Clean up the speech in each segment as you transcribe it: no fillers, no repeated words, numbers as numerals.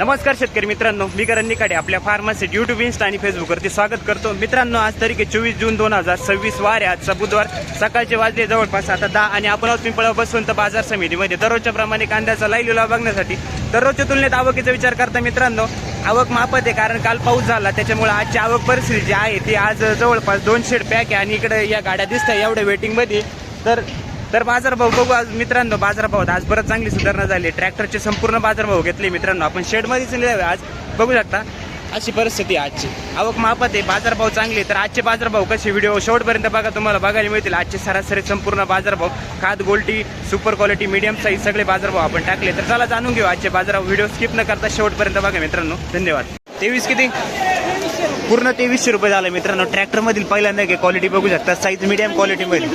नमस्कार शेतकरी मित्रांनो, मी करण निकाडे आपल्या फार्मासिटी यूट्यूब, इंस्टा आणि फेसबुकवरती स्वागत करतो. मित्रांनो, आज तारीख आहे 24 जून 2026 वार आहे. आजचा बुधवार, सकाळचे वाजले जवळपास आता 10 आणि आपण आहोत पिंपळगाव बसवंत बाजार समितीमध्ये. दररोजच्या प्रमाणे कांद्याचा लाईव्ह लिलाव बघण्यासाठी दररोजच्या तुलनेत आवकीचा विचार करता मित्रांनो, आवक मापत आहे कारण काल पाऊस झाला, त्याच्यामुळे आजची आवक परिस्थिती जी आहे ती आज जवळपास 200 पॅक आहे. आणि इकडे या गाड्या दिसत आहे एवढ्या वेटिंगमध्ये. तर बाजारभाव बघू आज मित्रांनो. बाजारभावात आज परत चांगली सुधारणा झाली. ट्रॅक्टरचे संपूर्ण बाजारभाव घेतले मित्रांनो. आपण शेडमध्येच लिहावे आज बघू शकता. अशी परिस्थिती आजची. आवक मापत आहे, बाजारभाव चांगले. तर आजचे बाजारभाव कसे, व्हिडिओ शेवटपर्यंत बघा, तुम्हाला बघायला मिळतील. आजचे सरासरी संपूर्ण बाजारभाव, खाद, गोल्टी, सुपर क्वालिटी, मीडियम साईज सगळे बाजारभाव आपण टाकले. तर चला जाणून घेऊ आजचे बाजारभाव. व्हिडिओ स्किप न करता शेवटपर्यंत बघा मित्रांनो. धन्यवाद. 23 किती? पूर्ण 2300 रुपये झाले मित्रांनो. ट्रॅक्टरमधील पहिल्यांदा घे, क्वालिटी बघू शकता. Size medium क्वालिटीमध्ये.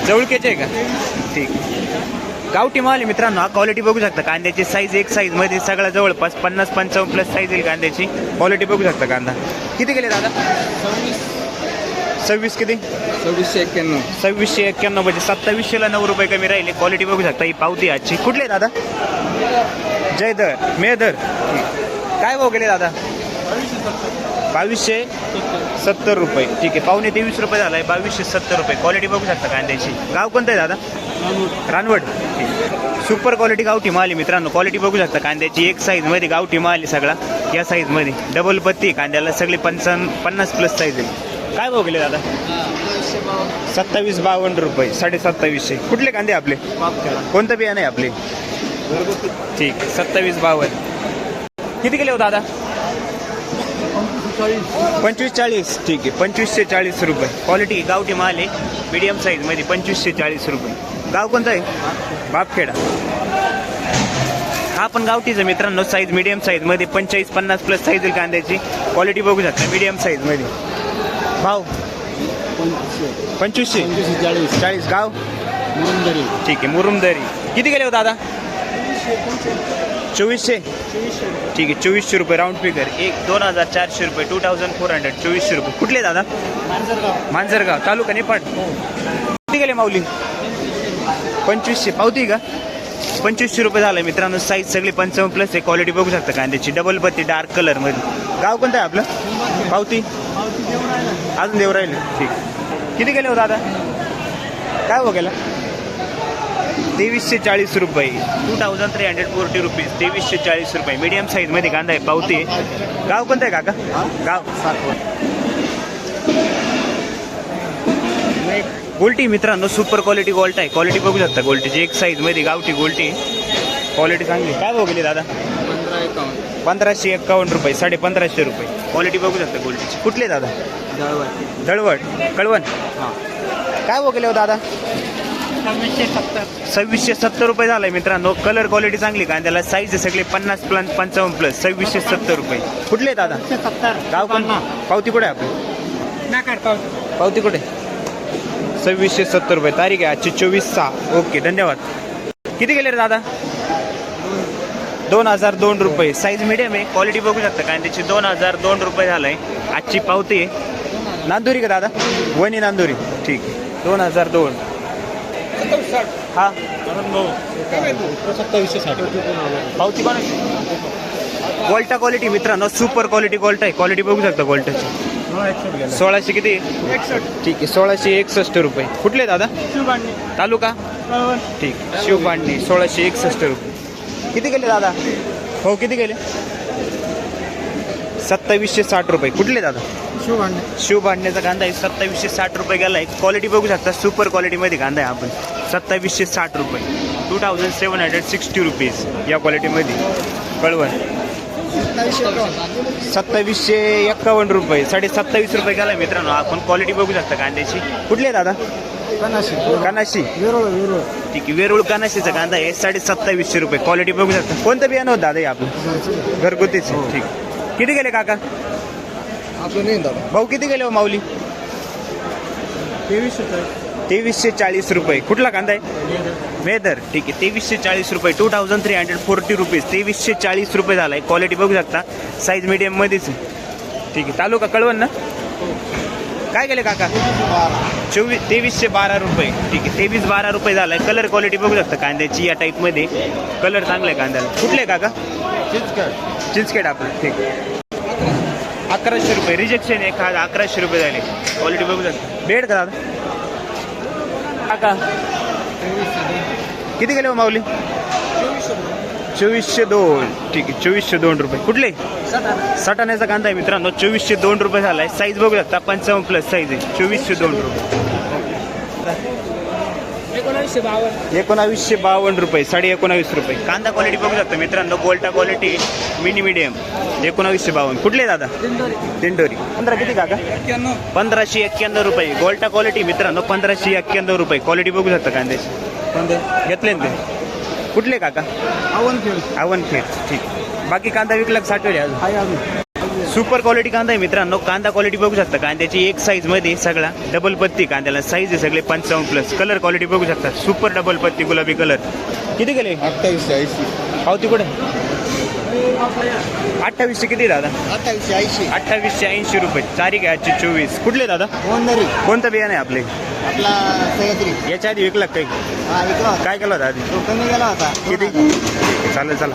जवळकेचे आहे का? ठीक. गावठी माल आहे मित्रांनो. हा क्वालिटी बघू शकता. कांद्याची साईज एक साईज मध्ये सगळा जवळपास 50-55 प्लस साईज येईल कांद्याची. क्वालिटी बघू शकता. कांदा किती गेले दादा? 26 किती? 2691. 2691 म्हणजे 2700ला 9 रुपये कमी राहिले. क्वालिटी बघू शकता. ही पावती आजची. कुठले दादा? जयदर मेदर. काय भाव गेले दादा? 2270 रुपये. ठीक आहे. पावणे 23 रुपये झाला आहे. 2270 रुपये. क्वालिटी बघू शकता कांद्याची. गाव कोणतं आहे दादा? रानवड. सुपर क्वालिटी गावठी माल आहे मित्रांनो. क्वालिटी बघू शकता कांद्याची. एक साईज मध्ये गावठी माल आहे सगळा. या साईज मध्ये डबल पत्ती कांद्याला सगळी 50 प्लस साईज आहे. काय भाव गेले दादा? 2752 रुपये. 2750. कुठले कांदे आपले? कोणतं बियाणं आहे आपले? ठीक. 2752. किती गेले हो दादा? 2540. ठीक आहे. 2540 रुपये. क्वालिटी गावठी माल आहे. मीडियम साईज मध्ये 2540 रुपये. गाव कोणतं आहे? बापखेडा. हा पण गावठीच आहे मित्रांनो. साईज मीडियम साईज मध्ये 45-50 प्लस साईज येईल कांद्याची. क्वालिटी बघू शकता मीडियम साईज मध्ये. भाव 2540. गाव मुरुमदरी. ठीक आहे. मुरुमदरी. किती गेले हो दादा? 2400. ठीक आहे. 2400 रुपये राऊंड फिगर. 2400 रुपये. 2400. 2400 रुपये. कुठले दादा? मांजरगाव तालुका निपाट. किती गेले माऊली? 2500. पावती का? 2500 रुपये झालं मित्रांनो. साईज सगळी 55 प्लस आहे. क्वालिटी बघू शकता कांद्याची. डबल पत्ती डार्क कलर मध्ये. गाव कोणतं आहे आपलं? पावती. अजून देव राहिले. ठीक. किती गेले हो दादा? काय हो गेला? 2340 रुपये. 2340 रुपीज. 2340 रुपये. मीडियम साईज मध्ये कांदा आहे. पावती. गाव कोणतं आहे काका? गाव गोल्टी मित्रांनो. सुपर क्वालिटी गोल्ट आहे. क्वालिटी बघू शकता गोल्टीची. एक साईज मध्ये गावठी गोल्टी. क्वालिटी चांगली. काय भाव गेली दादा? 1551 रुपये. 1550 रुपये. क्वालिटी बघू शकता गोल्टीची. कुठले दादा? दळवट. कळवण. काय भाव गेले हो दादा? 2670 रुपये झालाय मित्रांनो. कलर क्वालिटी चांगली कांद्याला. साईज सगळे 50-55 प्लस. 2670 रुपये. कुठले दादा? गाव कोण? पावती कुठे आहे आपली? पावती कुठे? 2670 रुपये. तारीख आहे आजची 24/6. ओके. धन्यवाद. किती गेले रे दादा? 2002 रुपये. साईज मीडियम आहे. क्वालिटी बघू शकता कांद्याची. 2002 रुपये झालाय. आजची पावती आहे. नांदुरी का दादा? वणी नांदुरी. ठीक. 2002. हा 2760. पावती कोणाची? गोल्टा क्वालिटी मित्रांनो. सुपर क्वालिटी गोल्ट आहे. क्वालिटी बघू शकता गोल्टाची. 1600 किती? 61. ठीक आहे. 1661 रुपये. कुठले दादा? तालुका ठीक. शिवपांडणी. 1661 रुपये. किती गेले दादा? हो किती गेले? 2760 रुपये. कुठले दादा? शिवभांडण्याचा कांदा आहे. 2760 रुपये गेला आहे. क्वालिटी बघू शकता. सुपर क्वालिटीमध्ये कांदा आहे आपण. 2760 रुपये. 2760 रुपीज या क्वालिटीमध्ये. कळवण. 2751 रुपये. 27.5 रुपये गेला मित्रांनो. आपण क्वालिटी बघू शकता कांद्याची. कुठले दादा? कानाशी. ठीक आहे. वेरूळ कानाशीचा कांदा आहे. 2750 रुपये. क्वालिटी बघू शकता. कोणतं बियाणं होतं दादा हे आपलं? घरगुतीच. ठीक. किती गेले काका? भाऊ किती गेले हो माऊली? 2340 रुपये. कुठला कांदा आहे? मेदर. ठीक आहे. 2340 रुपये. 2340 रुपीज. 2340 रुपये झाला आहे. क्वालिटी बघू शकता. साईज मीडियम मध्येच. ठीक आहे. तालुका कळवण ना? काय केले काका? 2312 रुपये. ठीक आहे, 2312 रुपये झालाय. कलर क्वालिटी बघू शकता कांद्याची या टाईपमध्ये. कलर चांगला आहे कांद्याला. कुठले काका? चिंचखेड आपलं. ठीक आहे, 1100 रुपये. रिजेक्शन आहे, 1100 रुपये झाले. क्वालिटी बघू शकता. बेड का दादा? काका किती गेले हो माऊली? 2402. ठीक आहे, 2402 रुपये. कुठले? सटाण्याचा कांदा आहे मित्रांनो. 2402 रुपये झालाय. साईज बघू शकता, 55+ साईज आहे. 2402 रुपये. 1952 रुपये. 19.5 रुपये. कांदा क्वालिटी बघू शकता मित्रांनो. गोल्टा क्वालिटी मिनी मिडियम. 1952. कुठले दादा? दिंडोरी. 15 किती काका? 1591 रुपये. गोल्टा क्वालिटी मित्रांनो. 1591 रुपये. क्वालिटी बघू शकता कांद्याची. घेतले ना ते? कुठले काका? आवनखेड. ठीक. बाकी कांदा विकला 60 वेळ अजून. सुपर क्वालिटी कांदा आहे मित्रांनो. कांदा क्वालिटी बघू शकता कांद्याची. एक साईज मध्ये सगळा डबल पत्ती कांद्याला. साईज आहे सगळे 55+. कलर क्वालिटी बघू शकता. सुपर डबल पत्ती गुलाबी कलर. किती गेले? 2880. पावती कुठे? 2800 किती दादा? 2880 रुपये. तारीख आहे आजची 24. कुठले दादा? कोणतं बियाणं आहे आपले? याच्या आधी विकला काही? काय केलं होता आधी? कमी गेला होता. किती? चालेल, चला.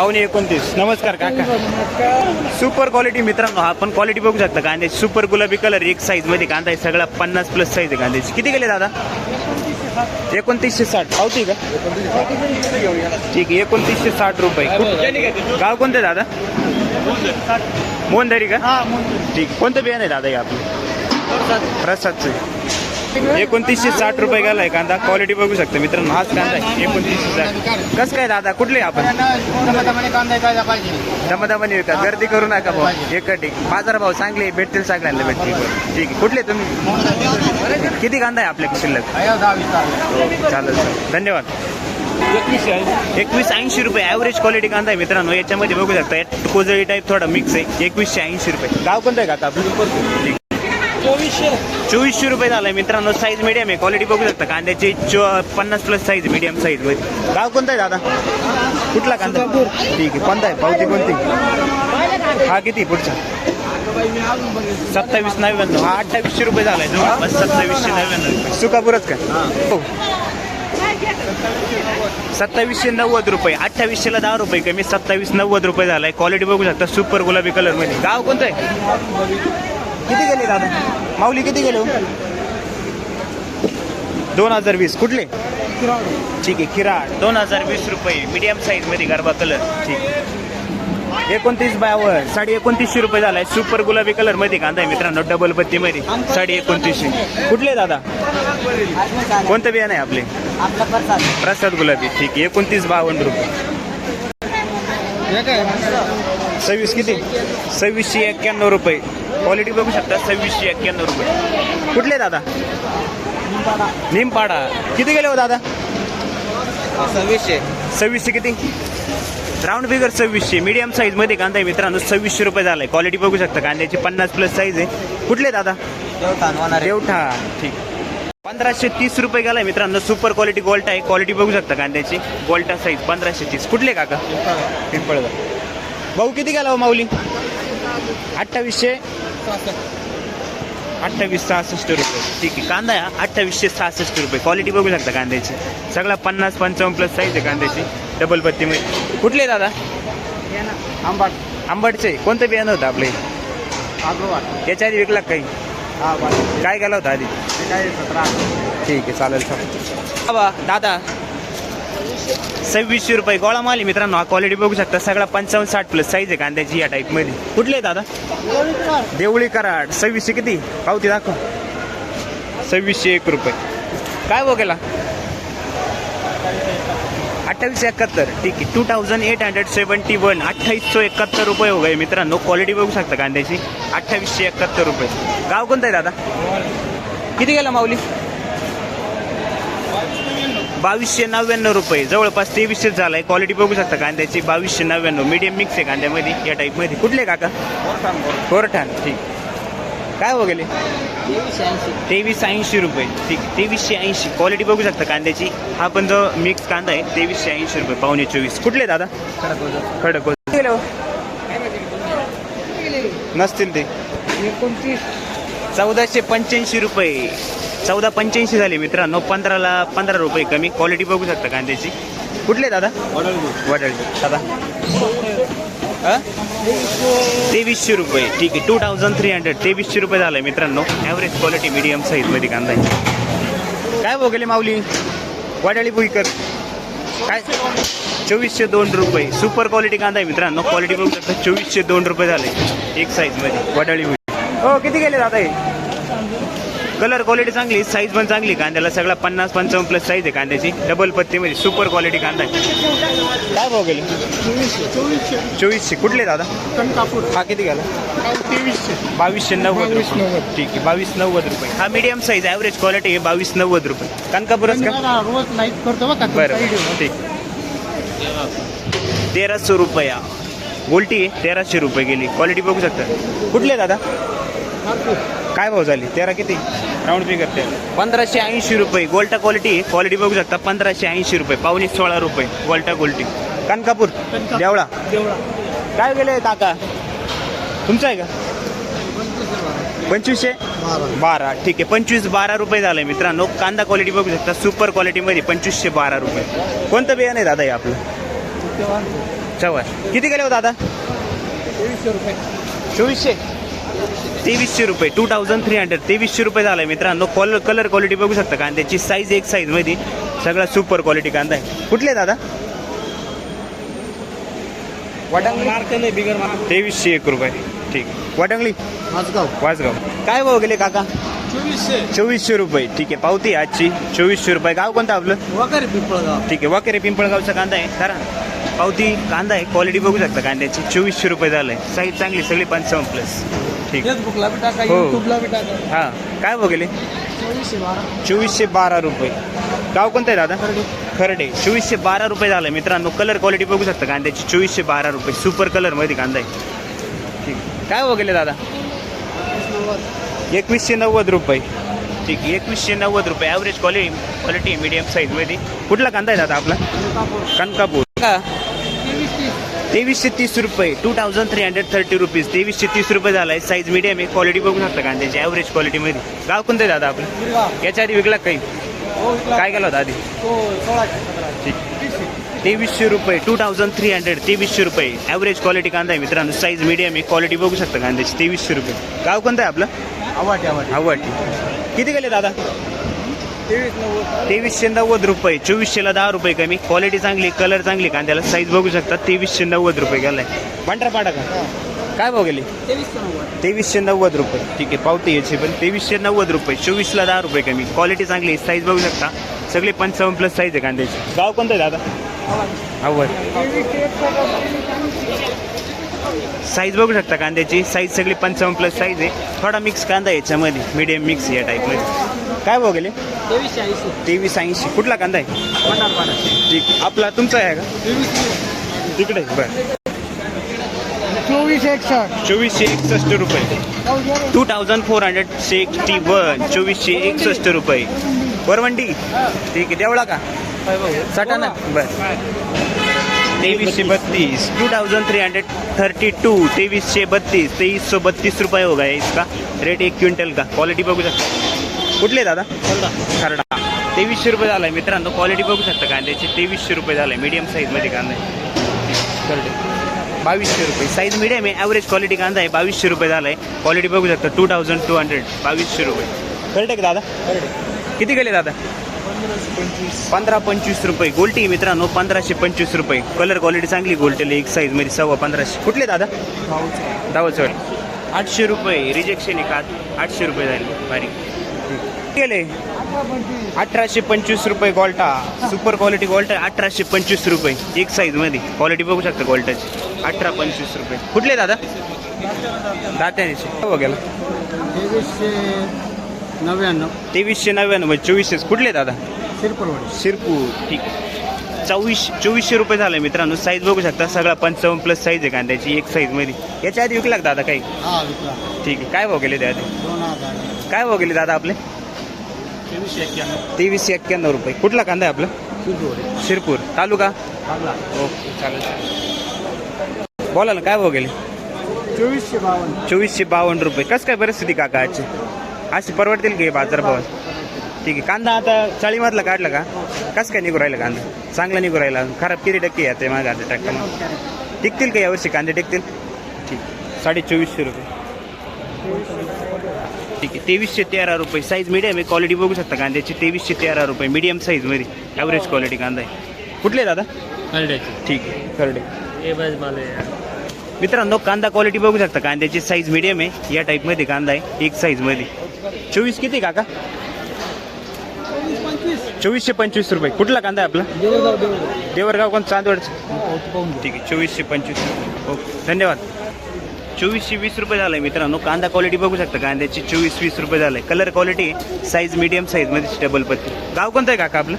29. नमस्कार काका. सुपर क्वालिटी मित्रांनो. आपण क्वालिटी बघू शकता कांद्याची. सुपर गुलाबी कलर. एक साईज मध्ये कांदा आहे सगळा. 50+ साईज आहे कांद्याची. किती गेले दादा? 2960. पावती का? ठीक आहे, 2960 रुपये. गाव कोणतं दादा? मोहनदरी का? ठीक. कोणतं बियाणं आहे दादा हे आपलं? प्रसादचं. 2960 रुपये गेलाय कांदा. क्वालिटी बघू शकता मित्रांनो. हाच कांदा आहे 2960. कसं काय दादा? कुठले आपण? दमदमाने विकत. गर्दी करू नका भाऊ. एकटी बाजार भाव चांगले भेटतील सगळ्यांना भेटतील. ठीक आहे. कुठले तुम्ही? किती कांदा आहे आपल्या शिल्लक? चालेल, धन्यवाद. 2180 रुपये. ॲव्हरेज क्वालिटी कांदा आहे मित्रांनो. याच्यामध्ये बघू शकता कोजळी टाईप थोडा मिक्स आहे. 2180 रुपये. गाव कोणतं आहे काका आपलं? 2400 रुपये झालाय मित्रांनो. साईज मीडियम आहे. क्वालिटी बघू शकता कांद्याची. 50+ साईज मीडियम साईज मध्ये. गाव कोणतं आहे दादा? कुठला कांदा? ठीक आहे. कोणता आहे? पावती कोणती? हा किती पुढचा? 2799. हा 2800 रुपये झालाय. जवळपास 2799. सुकापूरच का? हो. 2790 रुपये. 2800ला 10 रुपये कमी. 2790 रुपये झालाय. क्वालिटी बघू शकता. सुपर गुलाबी कलर मध्ये. गाव कोणतं आहे? किती गेले दादा? माऊली किती गेले? 2020. कुठले? ठीक आहे, किराड. 2020 रुपये. मीडियम साईज मध्ये गरबा कलर. ठीक. 2952. 2950 रुपये झालाय. सुपर गुलाबी कलर मध्ये कांदा आहे मित्रांनो. डबल पत्ती मध्ये. 2950. कुठले दादा? कोणतं बियाणं आहे आपले? प्रसाद गुलाबी. ठीक आहे, 2952 रुपये. 26 किती? 2691 रुपये. क्वालिटी बघू शकता. 2691 रुपये. कुठले दादा? निमपाडा. किती गेले हो दादा? 2600 किती? Round figure 2600. मीडियम साईज मध्ये कांदा आहे मित्रांनो. 2600 रुपये झालाय. क्वालिटी बघू शकता कांद्याची. 50+ साईज आहे. कुठले दादा? देवठा. ठीक. 1530 रुपये गेलाय मित्रांनो. सुपर क्वालिटी गोल्टा आहे. क्वालिटी बघू शकता कांद्याची. गोल्टा साईज 1530. कुठले काका? पिंपळगाव. भाऊ किती गेला हो माऊली? 2866 रुपये. ठीक आहे. कांदा आहे 2866 रुपये. क्वालिटी बघू शकता कांद्याची. सगळा 50-55+ साईज आहे कांद्याची. डबल पत्तीमध्ये. कुठले दादा? आंबटचे. कोणतं बियाणं होतं आपले? याच्या आधी विकला काही? काय केला होता आधी? 17. ठीक आहे, चालेल. दादा 2600 रुपये. गोळा माल आहे मित्रांनो. हा क्वालिटी बघू शकता. सगळा 55-60+ साईज आहे कांद्याची या टाईप मध्ये. कुठले दादा? देवळी कराड. 2600 किती? पावती दाखव. 2601 रुपये. काय बघ केला? 2871. ठीक आहे. 2871. 2871 रुपये हो गए मित्रांनो. क्वालिटी बघू शकता कांद्याची. 2871 रुपये. गाव कोणतं आहे दादा? किती गेला माऊली? 2299 रुपये. जवळपास 2300 झालाय. क्वालिटी बघू शकता कांद्याची. 2299. मीडियम मिक्स आहे कांद्यामध्ये या टाईप मध्ये. कुठले काका? कोरठाण. ठीक. काय हो गेले? 2380 रुपये. ठीक. 2380. क्वालिटी बघू शकता कांद्याची. हा पण जो मिक्स कांदा आहे 2380 रुपये. 24.5. कुठले दादा? खडक. नसतील ते. 1485 रुपये. 1485 झाले मित्रांनो. 15ला 15 रुपये कमी. क्वालिटी बघू शकता कांद्याची. कुठले दादा? वडळी दादा. 2300 रुपये. ठीक आहे. 2300. 2300 रुपये झालं मित्रांनो. ॲव्हरेज क्वालिटी मीडियम साईजमध्ये कांदा आहे. काय बघले माऊली? वडाळी भुईकर काय? 2402 रुपये. सुपर क्वालिटी कांदा आहे मित्रांनो. क्वालिटी बघू शकता. 2402 रुपये झाले एक साईजमध्ये. वडाळी भुई. हो किती गेले दादा हे? कलर क्वालिटी चांगली, साईज पण चांगली कांद्याला. सगळा 50-55 प्लस साईज आहे कांद्याची. डबल पत्तीमध्ये सुपर क्वालिटी कांदा आहे. काय भाव गेले? 2400. कुठले दादा? कनकापूर. हा किती गेला? 2290 रुपये. ठीक आहे. 2290 रुपये. हा मीडियम साईज ॲव्हरेज क्वालिटी आहे. 2290 रुपये. कनकापूरच का? रोज लाईट करतो बघा. बरं ठीक. 1300 रुपया. गोल्टी 1300 रुपये गेली. क्वालिटी बघू शकता. कुठले दादा? काय भाव झाली? 13 किती? राऊंड फिगर 1580 रुपये. गोल्टा क्वालिटी. क्वालिटी बघू शकता. 1580 रुपये. 15.16 रुपये. गोल्टा गोल्टी. कनकापूर देवळा. काय गेले काका? तुमचं आहे का? 2512. ठीक आहे. 2512 रुपये झाले मित्रांनो. कांदा क्वालिटी बघू शकता. सुपर क्वालिटीमध्ये 2512 रुपये. कोणतं बियाणं आहे दादा हे आपलं? चव्हाण. किती गेले हो दादा? 2300 रुपये. 2400. 2300 रुपये. 2300. 2300 रुपये झालाय मित्रांनो. कलर क्वालिटी बघू शकता कांद्याची. साईज एक साईज मध्ये सगळा सुपर क्वालिटी कांदा आहे. कुठले दादा? वाटंगली. 2301 रुपये. ठीक. वाटंगली वासगाव. काय भाव गेले काका? 2400 रुपये. ठीक आहे. पावती आजची 2400 रुपये. गाव कोणतं आपलं? वगैरे पिंपळगाव. ठीक आहे. वाकेरे पिंपळगावचा कांदा आहे. खरा पावती कांदा आहे. क्वालिटी बघू शकता कांद्याची. 2400 रुपये झालंय. साईज चांगली सगळी 55 प्लस. ठीक. फेसबुकला बी टाका, हो. युट्यूबला बी टाका. हां. काय भाव गेले? 2412 रुपये. गाव कोणतं आहे दादा? खर्डे. 2412 रुपये झालं मित्रांनो. कलर क्वालिटी बघू शकता कांद्याची. 2412 रुपये. सुपर कलरमध्ये कांदा आहे. ठीक. काय भाव गेले दादा? 2190 रुपये. ठीक. 2190 रुपये. ॲव्हरेज क्वालिटी मीडियम साईजमध्ये. कुठला कांदा आहे दादा आपला? कनकापूर का? 2330 रुपये. 2330 रुपीज. 2330 रुपये झाला आहे. साईज मीडियम आहे. क्वालिटी बघू शकता कांद्याची ॲव्हरेज क्वालिटीमध्ये. गाव कोणतं आहे दादा आपलं? याच्या आधी विकला काही? काय केला होता आधी? ठीक. 2300 रुपये. 2300. 2300 रुपये. ॲव्हरेज क्वालिटी कांदा आहे मित्रांनो. साईज मीडियम आहे. क्वालिटी बघू शकता कांद्याची. 2300 रुपये. गाव कोणतं आहे आपलं? आवाटी. किती गेले दादा? 2390 रुपये. 2400ला 10 रुपये कमी. क्वालिटी चांगली. कलर चांगली कांद्याला. साईज बघू शकता. 2390 रुपये गेलाय. पांढरा पाडा का? काय भाव गेले? 2390 रुपये. ठीक आहे. पावती याची पण 2390 रुपये. 24ला 10 रुपये कमी. क्वालिटी चांगली. साईज बघू शकता. सगळी 55 प्लस साईज आहे कांद्याची. गाव कोणतं आहे दादा? आवड. साईज बघू शकता कांद्याची. साईज सगळी 55 प्लस साईज आहे. थोडा मिक्स कांदा आहे याच्यामध्ये. मीडियम मिक्स या टाईपमध्ये. काय भाव गेले? 2380. कुठला कांदा आहे? ठीक. आपला तुमचा आहे का? तिकडे बरं. 2461 रुपये. 2461. 2461 रुपये. वरवंडी. ठीक आहे. देवळा का? सटाणा. बरं. 2332. 2332. 2332. 2332 रुपये हो गए इसका रेट 1 क्विंटल का. क्वालिटी बघू शकता. कुठले दादा? खरडा. 2300 रुपये झाला आहे मित्रांनो. क्वालिटी बघू शकता कांद्याची. 2300 रुपये झाला आहे. मीडियम साईजमध्ये कांदा आहे. खरडे. 2200 रुपये. साईज मीडियम आहे. ॲव्हरेज क्वालिटी कांदा आहे. 2200 रुपये झाला आहे. क्वालिटी बघू शकता. 2200. 2200 रुपये. खरडे का दादा? किती गेले दादा? 1525 रुपये. गोल्टी मित्रांनो. 1525 रुपये. कलर क्वालिटी चांगली. गोल्टीला एक साईजमध्ये 1550. कुठले दादा? दावचड. 800 रुपये. रिजेक्शन आहे का? 800 रुपये झाले. बारीक गेले. 1825 रुपये. गोल्टा. Super quality गोल्टा. 1825 रुपये. एक साईजमध्ये. क्वालिटी बघू शकता गोल्टाची. 1825 रुपये. कुठले दादा? दात्यानेचे. हो गेला. 2399. 2400. कुठले दादा? शिरपूर. ठीक. 2400 रुपये झाले मित्रांनो. साईज बघू शकता. सगळा 55 प्लस साईज आहे कांद्याची. एक साईजमध्ये. याच्या आधी विकला दादा काही? ठीक आहे. काय भाव गेले त्याआधी? काय भाव गेले दादा आपले? 2391 रुपये. कुठला कांदा आहे आपला? शिरपूर. तालुका? ओके चालेल. बोला ना. काय भाव गेले? 2452. 2452 रुपये. कसं काय परिस्थिती काका आजची? असे परवडतील की बाजारभाव? ठीक आहे. कांदा आता चाळीमधला काढला का? कसं काय निघू राहिला कांदा? चांगला निघू राहिला. खराब किती टक्के येते माझ्या आता ट्रॅक्टरमध्ये? टिकतील का यावर्षी कांदे टिकतील? ठीक. 2450 रुपये. ठीक आहे. 2313 रुपये. साईज मीडियम आहे. क्वालिटी बघू शकता कांद्याची. 2313 रुपये मीडियम साईजमध्ये ॲव्हरेज क्वालिटी कांदा आहे. कुठले दादा? ठीक आहे. खरडे. मित्रांनो कांदा क्वालिटी बघू शकता. कांद्याची साईज मीडियम आहे. या टाईपमध्ये कांदा आहे. एक साईजमध्ये. 24 किती काका? 2425 रुपये. कुठला कांदा आहे आपला? देवरगाव कोण? चांदवडचं. ठीक आहे. 2425. ओके धन्यवाद. 2420 रुपये झालं आहे मित्रांनो. कांदा क्वालिटी बघू शकता कांद्याची. 2420 रुपये झालं आहे. कलर क्वालिटी साईज मीडियम साईजमध्ये डबल पत्ती. गाव कोणतं आहे काका आपलं?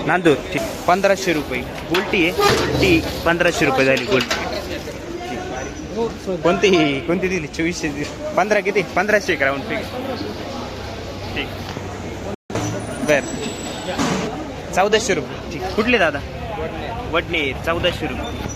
नांदूर. ठीक. 1500 रुपये. गोल्टी आहे ती 1500 रुपये झाली गोल्टी. कोणती दिली? 2400. 15 किती? 1500 राऊंड ठीक. ठीक बर. 1400 रुपये. ठीक. कुठले दादा? वडणे. 1400 रुपये.